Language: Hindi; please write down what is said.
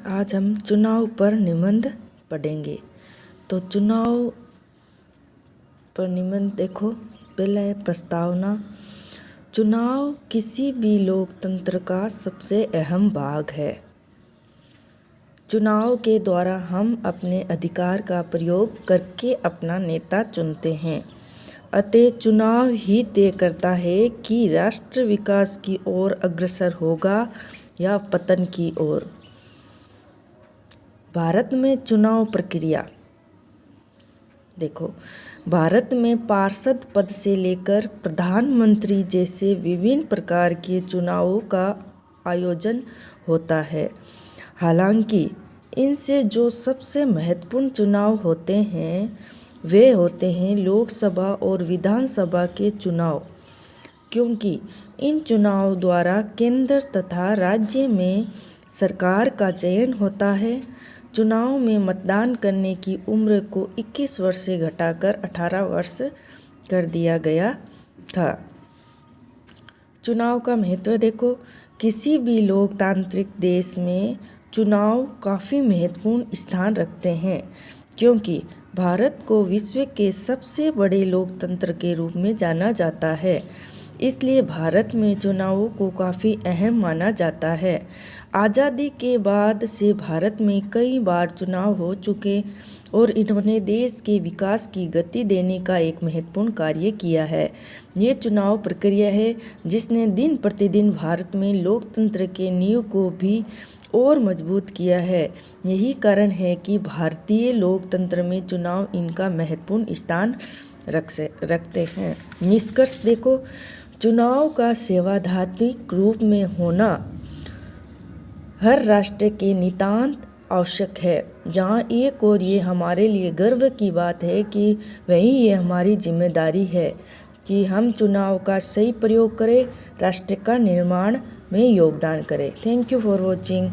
आज हम चुनाव पर निबंध पढ़ेंगे। तो चुनाव पर निबंध देखो। पहला है प्रस्तावना। चुनाव किसी भी लोकतंत्र का सबसे अहम भाग है। चुनाव के द्वारा हम अपने अधिकार का प्रयोग करके अपना नेता चुनते हैं। अतः चुनाव ही तय करता है कि राष्ट्र विकास की ओर अग्रसर होगा या पतन की ओर। भारत में चुनाव प्रक्रिया देखो। भारत में पार्षद पद से लेकर प्रधानमंत्री जैसे विभिन्न प्रकार के चुनावों का आयोजन होता है। हालांकि इनसे जो सबसे महत्वपूर्ण चुनाव होते हैं वे होते हैं लोकसभा और विधानसभा के चुनाव, क्योंकि इन चुनाव द्वारा केंद्र तथा राज्य में सरकार का चयन होता है। चुनाव में मतदान करने की उम्र को 21 वर्ष से घटाकर 18 वर्ष कर दिया गया था। चुनाव का महत्व देखो। किसी भी लोकतांत्रिक देश में चुनाव काफ़ी महत्वपूर्ण स्थान रखते हैं, क्योंकि भारत को विश्व के सबसे बड़े लोकतंत्र के रूप में जाना जाता है। इसलिए भारत में चुनावों को काफ़ी अहम माना जाता है। आज़ादी के बाद से भारत में कई बार चुनाव हो चुके और इन्होंने देश के विकास की गति देने का एक महत्वपूर्ण कार्य किया है। ये चुनाव प्रक्रिया है जिसने दिन प्रतिदिन भारत में लोकतंत्र के नींव को भी और मजबूत किया है। यही कारण है कि भारतीय लोकतंत्र में चुनाव इनका महत्वपूर्ण स्थान रखते हैं। निष्कर्ष देखो। चुनाव का संवैधानिक रूप में होना हर राष्ट्र के नितांत आवश्यक है। जहाँ एक और ये हमारे लिए गर्व की बात है कि वहीं ये हमारी जिम्मेदारी है कि हम चुनाव का सही प्रयोग करें, राष्ट्र का निर्माण में योगदान करें। Thank you for watching.